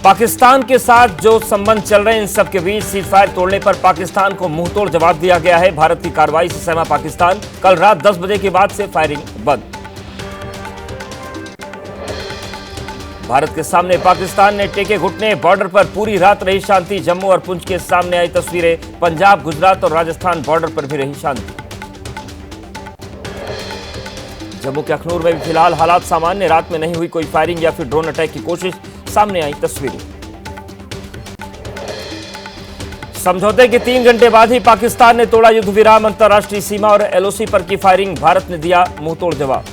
पाकिस्तान के साथ जो संबंध चल रहे हैं इन सब के बीच सीजफायर तोड़ने पर पाकिस्तान को मुंहतोड़ जवाब दिया गया है। भारत की कार्रवाई से सहमा पाकिस्तान। कल रात 10 बजे के बाद से फायरिंग बंद। भारत के सामने पाकिस्तान ने टेके घुटने। बॉर्डर पर पूरी रात रही शांति। जम्मू और पुंछ के सामने आई तस्वीरें। पंजाब, गुजरात और राजस्थान बॉर्डर पर भी रही शांति। जम्मू के अखनूर में भी फिलहाल हालात सामान्य। रात में नहीं हुई कोई फायरिंग या फिर ड्रोन अटैक की कोशिश। सामने आई तस्वीरें। समझौते के 3 घंटे बाद ही पाकिस्तान ने तोड़ा युद्ध विराम। अंतर्राष्ट्रीय सीमा और एलओसी पर की फायरिंग। भारत ने दिया मुंहतोड़ जवाब।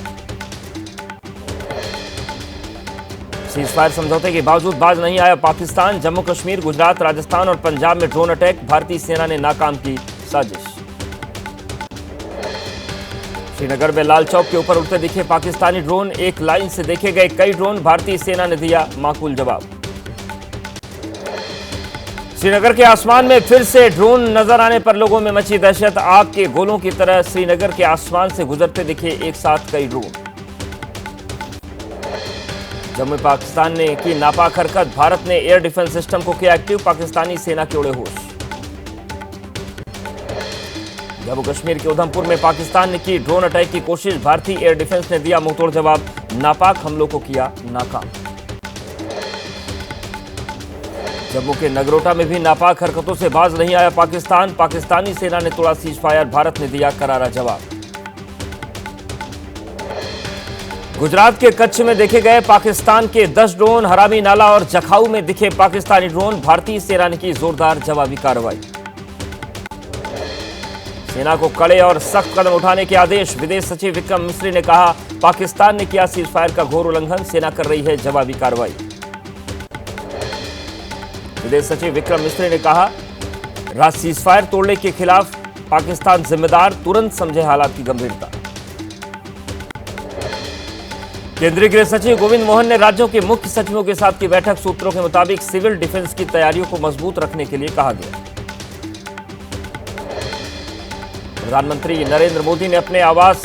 सीजफायर समझौते के बावजूद बाज नहीं आया पाकिस्तान। जम्मू कश्मीर, गुजरात, राजस्थान और पंजाब में ड्रोन अटैक। भारतीय सेना ने नाकाम की साजिश। श्रीनगर में लाल चौक के ऊपर उड़ते दिखे पाकिस्तानी ड्रोन। एक लाइन से देखे गए कई ड्रोन। भारतीय सेना ने दिया माकूल जवाब। श्रीनगर के आसमान में फिर से ड्रोन नजर आने पर लोगों में मची दहशत। आग के गोलों की तरह श्रीनगर के आसमान से गुजरते दिखे एक साथ कई ड्रोन। जम्मू पाकिस्तान ने की नापाक हरकत। भारत ने एयर डिफेंस सिस्टम को किया एक्टिव। पाकिस्तानी सेना के उड़े होश। जम्मू कश्मीर के उधमपुर में पाकिस्तान ने की ड्रोन अटैक की कोशिश। भारतीय एयर डिफेंस ने दिया मुंहतोड़ जवाब। नापाक हमलों को किया नाकाम। जम्मू के नगरोटा में भी नापाक हरकतों से बाज नहीं आया पाकिस्तान। पाकिस्तानी सेना ने तोड़ा सीजफायर। भारत ने दिया करारा जवाब। गुजरात के कच्छ में देखे गए पाकिस्तान के 10 ड्रोन। हरामी नाला और जखाऊ में दिखे पाकिस्तानी ड्रोन। भारतीय सेना ने की जोरदार जवाबी कार्रवाई। सेना को कड़े और सख्त कदम उठाने के आदेश। विदेश सचिव विक्रम मिस्री ने कहा पाकिस्तान ने किया सीजफायर का घोर उल्लंघन। सेना कर रही है जवाबी कार्रवाई। विदेश सचिव विक्रम मिस्री ने कहा सीजफायर तोड़ने के खिलाफ पाकिस्तान जिम्मेदार। तुरंत समझे हालात की गंभीरता। केंद्रीय गृह सचिव गोविंद मोहन ने राज्यों के मुख्य सचिवों के साथ की बैठक। सूत्रों के मुताबिक सिविल डिफेंस की तैयारियों को मजबूत रखने के लिए कहा गया। प्रधानमंत्री नरेंद्र मोदी ने अपने आवास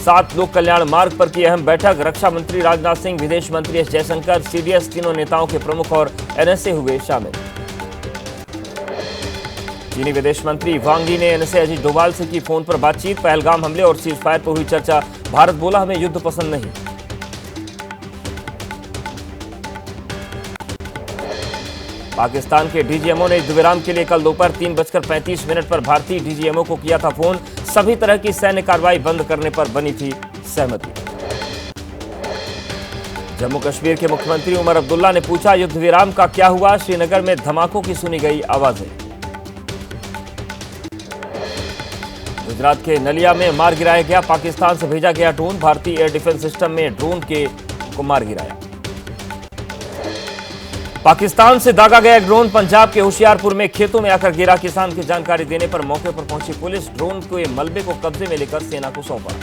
7 लोक कल्याण मार्ग पर की अहम बैठक। रक्षा मंत्री राजनाथ सिंह, विदेश मंत्री एस जयशंकर, सीडीएस तीनों नेताओं के प्रमुख और एनएसए हुए शामिल। चीनी विदेश मंत्री वांग यी ने एनएसए अजीत डोभाल से की फोन पर बातचीत। पहलगाम हमले और सीजफायर पर हुई चर्चा। भारत बोला हमें युद्ध पसंद नहीं। पाकिस्तान के डीजीएमओ ने युद्ध विराम के लिए कल दोपहर 3:35 पर भारतीय डीजीएमओ को किया था फोन। सभी तरह की सैन्य कार्रवाई बंद करने पर बनी थी सहमति। जम्मू कश्मीर के मुख्यमंत्री उमर अब्दुल्ला ने पूछा युद्ध विराम का क्या हुआ। श्रीनगर में धमाकों की सुनी गई आवाजें। गुजरात के नलिया में मार गिराया गया पाकिस्तान से भेजा गया ड्रोन। भारतीय एयर डिफेंस सिस्टम में ड्रोन को मार गिराया। पाकिस्तान से दागा गया ड्रोन पंजाब के होशियारपुर में खेतों में आकर गिरा। किसान की जानकारी देने पर मौके पर पहुंची पुलिस। ड्रोन के मलबे को कब्जे में लेकर सेना को सौंपा।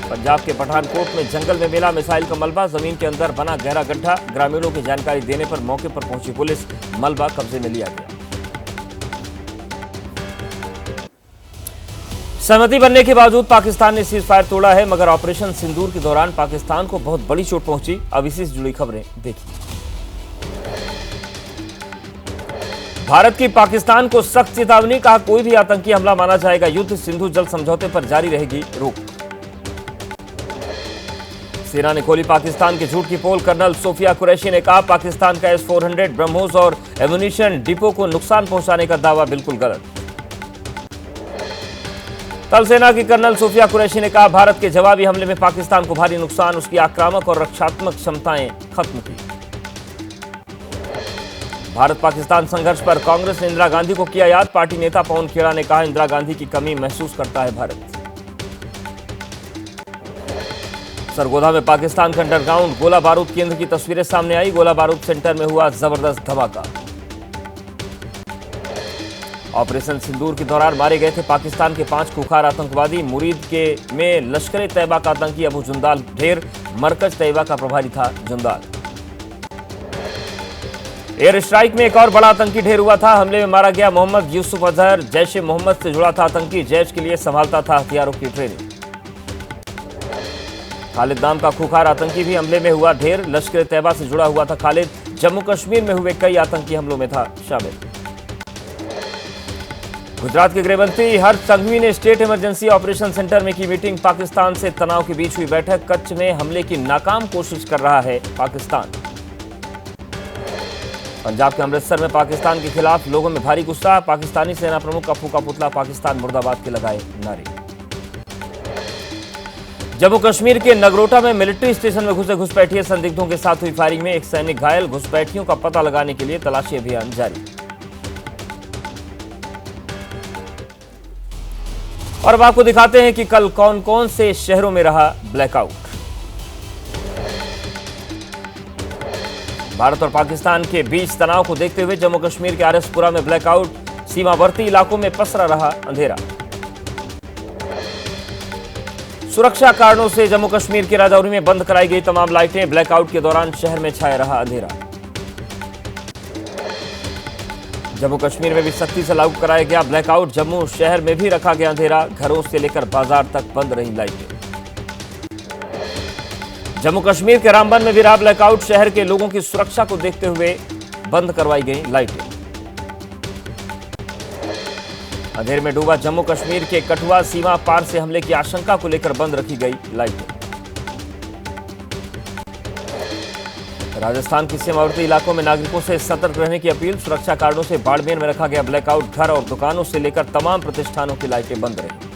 पंजाब के पठानकोट में जंगल में मिला मिसाइल का मलबा। जमीन के अंदर बना गहरा गड्ढा। ग्रामीणों की जानकारी देने पर मौके पर पहुंची पुलिस। मलबा कब्जे में लिया गया। सहमति बनने के बावजूद पाकिस्तान ने सीजफायर तोड़ा है, मगर ऑपरेशन सिंदूर के दौरान पाकिस्तान को बहुत बड़ी चोट पहुंची। अब इसी से जुड़ी खबरें देखिए। भारत की पाकिस्तान को सख्त चेतावनी। कहा कोई भी आतंकी हमला माना जाएगा युद्ध। सिंधु जल समझौते पर जारी रहेगी रोक। सेना ने खोली पाकिस्तान के झूठ की पोल। कर्नल सोफिया कुरैशी ने कहा पाकिस्तान का S-400 ब्रह्मोस और एम्यूनिशन डिपो को नुकसान पहुंचाने का दावा बिल्कुल गलत। थल सेना की कर्नल सोफिया कुरैशी ने कहा भारत के जवाबी हमले में पाकिस्तान को भारी नुकसान। उसकी आक्रामक और रक्षात्मक क्षमताएं खत्म की। भारत पाकिस्तान संघर्ष पर कांग्रेस ने इंदिरा गांधी को किया याद। पार्टी नेता पवन खेड़ा ने कहा इंदिरा गांधी की कमी महसूस करता है भारत। सरगोधा में पाकिस्तान के अंडरग्राउंड गोला बारूद केंद्र की तस्वीरें सामने आई। गोला बारूद सेंटर में हुआ जबरदस्त धमाका। ऑपरेशन सिंदूर के दौरान मारे गए थे पाकिस्तान के 5 खुखार आतंकवादी। मुरीद में लश्कर तैयबा का आतंकी अबू जुंदाल ढेर। मरकज तैयबा का प्रभारी था जुंदाल। एयर स्ट्राइक में एक और बड़ा आतंकी ढेर हुआ था। हमले में मारा गया मोहम्मद यूसुफ अजहर। जैश ए मोहम्मद से जुड़ा था आतंकी। जैश के लिए संभालता था हथियारों की ट्रेनिंग। खालिद नाम का खूंखार आतंकी भी हमले में हुआ ढेर। लश्कर तैयबा से जुड़ा हुआ था खालिद। जम्मू कश्मीर में हुए कई आतंकी हमलों में था शामिल। गुजरात के गृह मंत्री हर्ष संघवी ने स्टेट इमरजेंसी ऑपरेशन सेंटर में की मीटिंग। पाकिस्तान से तनाव के बीच हुई बैठक। कच्छ में हमले की नाकाम कोशिश कर रहा है पाकिस्तान। पंजाब के अमृतसर में पाकिस्तान के खिलाफ लोगों में भारी गुस्सा। पाकिस्तानी सेना प्रमुख का फूका पुतला पाकिस्तान मुर्दाबाद के लगाए नारे। जम्मू कश्मीर के नगरोटा में मिलिट्री स्टेशन में घुसे घुसपैठिए संदिग्धों के साथ हुई फायरिंग में एक सैनिक घायल। घुसपैठियों का पता लगाने के लिए तलाशी अभियान जारी। और अब आपको दिखाते हैं कि कल कौन कौन से शहरों में रहा ब्लैकआउट। भारत और पाकिस्तान के बीच तनाव को देखते हुए जम्मू कश्मीर के आरएसपुरा में ब्लैकआउट। सीमावर्ती इलाकों में पसरा रहा अंधेरा। सुरक्षा कारणों से जम्मू कश्मीर के राजौरी में बंद कराई गई तमाम लाइटें। ब्लैकआउट के दौरान शहर में छाया रहा अंधेरा। जम्मू कश्मीर में भी सख्ती से लागू कराया गया ब्लैकआउट। जम्मू शहर में भी रखा गया अंधेरा। घरों से लेकर बाजार तक बंद रही लाइटें। जम्मू कश्मीर के रामबन में भी रहा ब्लैकआउट। शहर के लोगों की सुरक्षा को देखते हुए बंद करवाई गई लाइटें। अंधेरे में डूबा जम्मू कश्मीर के कठुआ। सीमा पार से हमले की आशंका को लेकर बंद रखी गई लाइटें। राजस्थान के सीमावर्ती इलाकों में नागरिकों से सतर्क रहने की अपील। सुरक्षा कारणों से बाड़मेर में रखा गया ब्लैकआउट। घर और दुकानों से लेकर तमाम प्रतिष्ठानों की लाइटें बंद रही।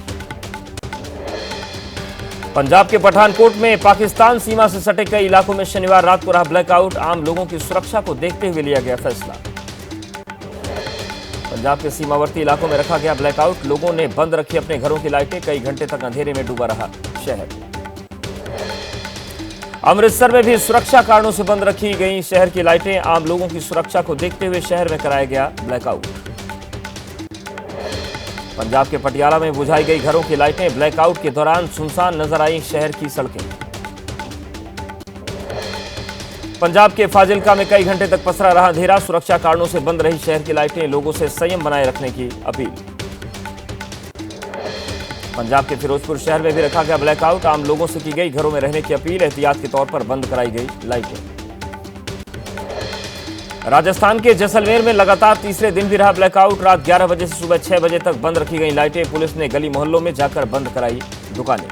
पंजाब के पठानकोट में पाकिस्तान सीमा से सटे कई इलाकों में शनिवार रात को रहा ब्लैकआउट। आम लोगों की सुरक्षा को देखते हुए लिया गया फैसला। पंजाब के सीमावर्ती इलाकों में रखा गया ब्लैकआउट। लोगों ने बंद रखी अपने घरों की लाइटें। कई घंटे तक अंधेरे में डूबा रहा शहर। अमृतसर में भी सुरक्षा कारणों से बंद रखी गई शहर की लाइटें। आम लोगों की सुरक्षा को देखते हुए शहर में कराया गया ब्लैकआउट। पंजाब के पटियाला में बुझाई गई घरों की लाइटें। ब्लैकआउट के दौरान सुनसान नजर आई शहर की सड़कें। पंजाब के फाजिल्का में कई घंटे तक पसरा रहा अंधेरा। सुरक्षा कारणों से बंद रही शहर की लाइटें। लोगों से संयम बनाए रखने की अपील। पंजाब के फिरोजपुर शहर में भी रखा गया ब्लैकआउट। आम लोगों से की गई घरों में रहने की अपील। एहतियात के तौर पर बंद कराई गई लाइटें। राजस्थान के जैसलमेर में लगातार तीसरे दिन भी रहा ब्लैकआउट। रात 11 बजे से सुबह 6 बजे तक बंद रखी गई लाइटें। पुलिस ने गली मोहल्लों में जाकर बंद कराई दुकानें।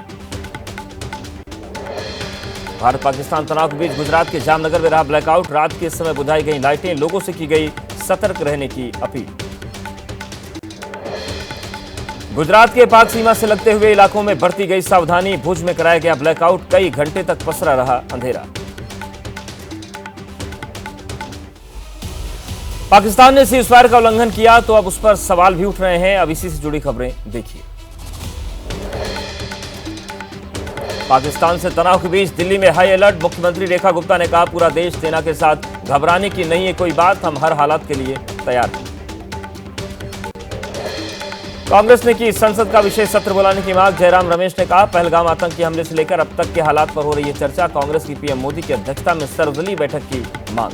भारत पाकिस्तान तनाव के बीच गुजरात के जामनगर में रहा ब्लैकआउट। रात के समय बुझाई गई लाइटें। लोगों से की गई सतर्क रहने की अपील। गुजरात के पाक सीमा से लगते हुए इलाकों में बरती गई सावधानी। भुज में कराया गया ब्लैकआउट। कई घंटे तक पसरा रहा अंधेरा। पाकिस्तान ने सीज़फायर का उल्लंघन किया तो अब उस पर सवाल भी उठ रहे हैं। अब इसी से जुड़ी खबरें देखिए। पाकिस्तान से तनाव के बीच दिल्ली में हाई अलर्ट। मुख्यमंत्री रेखा गुप्ता ने कहा पूरा देश सेना के साथ, घबराने की नहीं है कोई बात, हम हर हालात के लिए तैयार हैं। कांग्रेस ने की संसद का विशेष सत्र बुलाने की मांग। जयराम रमेश ने कहा पहलगाम आतंकी हमले से लेकर अब तक के हालात पर हो रही है चर्चा। कांग्रेस की पीएम मोदी की अध्यक्षता में सर्वदलीय बैठक की मांग।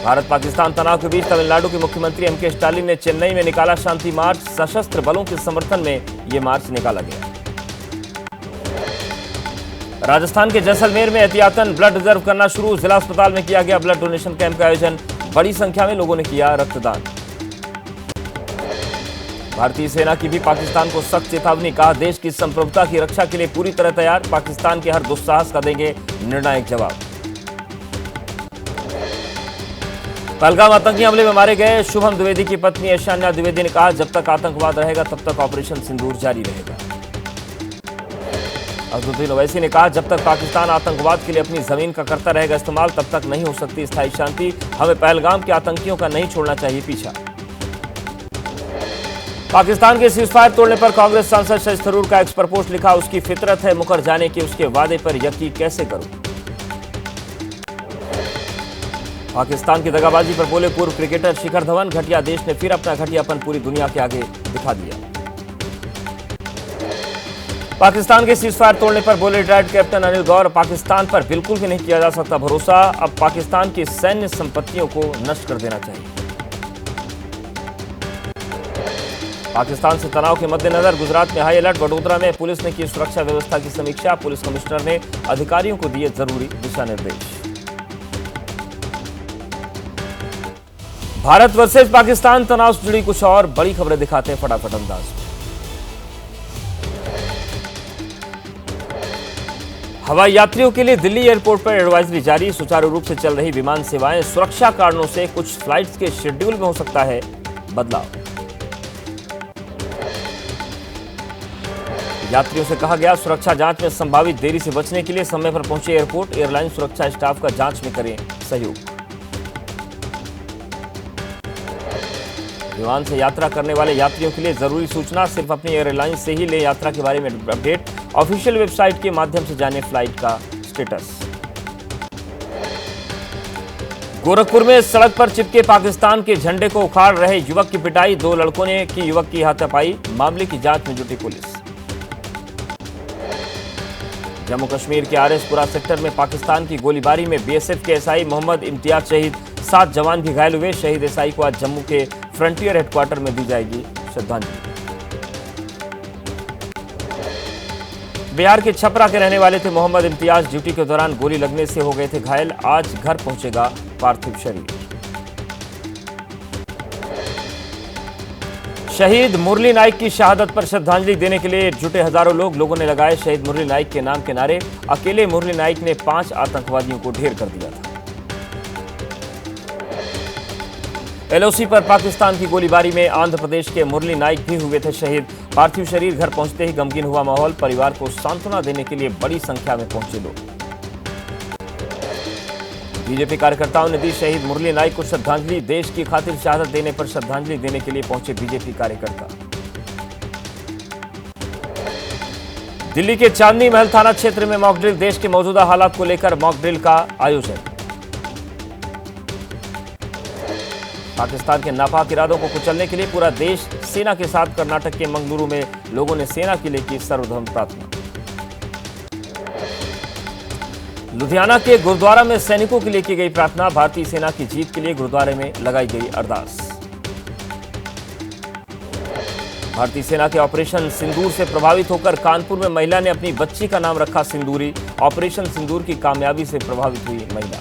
भारत पाकिस्तान तनाव के बीच तमिलनाडु के मुख्यमंत्री एमके स्टालिन ने चेन्नई में निकाला शांति मार्च। सशस्त्र बलों के समर्थन में यह मार्च निकाला गया। राजस्थान के जैसलमेर में एहतियातन ब्लड रिजर्व करना शुरू। जिला अस्पताल में किया गया ब्लड डोनेशन कैंप का आयोजन। बड़ी संख्या में लोगों ने किया रक्तदान। भारतीय सेना की भी पाकिस्तान को सख्त चेतावनी। कहा देश की संप्रभुता की रक्षा के लिए पूरी तरह तैयार। पाकिस्तान के हर दुस्साहस का देंगे निर्णायक जवाब। पहलगाम आतंकी हमले में मारे गए शुभम द्विवेदी की पत्नी ऐशान्या द्विवेदी ने कहा जब तक आतंकवाद रहेगा तब तक ऑपरेशन सिंदूर जारी रहेगा। अजहरुद्दीन ओवैसी ने कहा जब तक पाकिस्तान आतंकवाद के लिए अपनी जमीन का करता रहेगा इस्तेमाल तब तक नहीं हो सकती स्थायी शांति। हमें पहलगाम के आतंकियों का नहीं छोड़ना चाहिए पीछा। पाकिस्तान के सीज़फायर तोड़ने पर कांग्रेस सांसद शशि थरूर का एक्स पर पोस्ट लिखा उसकी फितरत है मुकर जाने की, उसके वादे पर यकीन कैसे करूं। पाकिस्तान की दगाबाजी पर बोले पूर्व क्रिकेटर शिखर धवन। घटिया देश ने फिर अपना घटियापन पूरी दुनिया के आगे दिखा दिया। पाकिस्तान के सीज़फायर तोड़ने पर बोले रिटायर्ड कैप्टन अनिल गौर। पाकिस्तान पर बिल्कुल भी नहीं किया जा सकता भरोसा। अब पाकिस्तान की सैन्य संपत्तियों को नष्ट कर देना चाहिए। पाकिस्तान से तनाव के मद्देनजर गुजरात में हाई अलर्ट। वडोदरा में पुलिस ने की सुरक्षा व्यवस्था की समीक्षा। पुलिस कमिश्नर ने अधिकारियों को दिए जरूरी दिशा निर्देश। भारत वर्सेस पाकिस्तान, तनाव से जुड़ी कुछ और बड़ी खबरें दिखाते हैं फटाफट अंदाज में। हवाई यात्रियों के लिए दिल्ली एयरपोर्ट पर एडवाइजरी जारी। सुचारू रूप से चल रही विमान सेवाएं, सुरक्षा कारणों से कुछ फ्लाइट्स के शेड्यूल में हो सकता है बदलाव। यात्रियों से कहा गया सुरक्षा जांच में संभावित देरी से बचने के लिए समय पर पहुंचे एयरपोर्ट। एयरलाइन सुरक्षा स्टाफ का जांच में करें सहयोग। विमान से यात्रा करने वाले यात्रियों के लिए जरूरी सूचना, सिर्फ अपनी एयरलाइन से ही ले यात्रा के बारे में अपडेट। ऑफिशियल वेबसाइट के माध्यम से जाने फ्लाइट का स्टेटस। गोरखपुर में सड़क पर चिपके पाकिस्तान के झंडे को उखाड़ रहे युवक की पिटाई। 2 लड़कों ने की युवक की हाथापाई। मामले की जांच में जुटी पुलिस। जम्मू कश्मीर के आरएसपुरा सेक्टर में पाकिस्तान की गोलीबारी में बीएसएफ के एसआई मोहम्मद इम्तियाज शहीद। 7 जवान भी घायल हुए। शहीद एसआई को आज जम्मू के फ्रंटियर हेडक्वार्टर में दी जाएगी श्रद्धांजलि। बिहार के छपरा के रहने वाले थे मोहम्मद इम्तियाज। ड्यूटी के दौरान गोली लगने से हो गए थे घायल। आज घर पहुंचेगा पार्थिव शरीर। शहीद मुरली नाइक की शहादत पर श्रद्धांजलि देने के लिए जुटे हजारों लोग। लोगों ने लगाए शहीद मुरली नाइक के नाम के नारे। अकेले मुरली नाइक ने 5 आतंकवादियों को ढेर कर दिया था। एलओसी पर पाकिस्तान की गोलीबारी में आंध्र प्रदेश के मुरली नाइक भी हुए थे शहीद। पार्थिव शरीर घर पहुंचते ही गमगीन हुआ माहौल। परिवार को सांत्वना देने के लिए बड़ी संख्या में पहुंचे लोग। बीजेपी कार्यकर्ताओं ने दी शहीद मुरली नाइक को श्रद्धांजलि। देश की खातिर शहादत देने पर श्रद्धांजलि देने के लिए पहुंचे बीजेपी कार्यकर्ता। दिल्ली के चांदनी महल थाना क्षेत्र में मॉक ड्रिल। देश के मौजूदा हालात को लेकर मॉक ड्रिल का आयोजन। पाकिस्तान के नापाक इरादों को कुचलने के लिए पूरा देश सेना के साथ। कर्नाटक के मंगलुरु में लोगों ने सेना के लिए की सर्वधर्म प्रार्थना। लुधियाना के गुरुद्वारा में सैनिकों के लिए की गई प्रार्थना। भारतीय सेना की जीत के लिए गुरुद्वारे में लगाई गई अरदास। भारतीय सेना के ऑपरेशन सिंदूर से प्रभावित होकर कानपुर में महिला ने अपनी बच्ची का नाम रखा सिंदूरी। ऑपरेशन सिंदूर की कामयाबी से प्रभावित हुई महिला।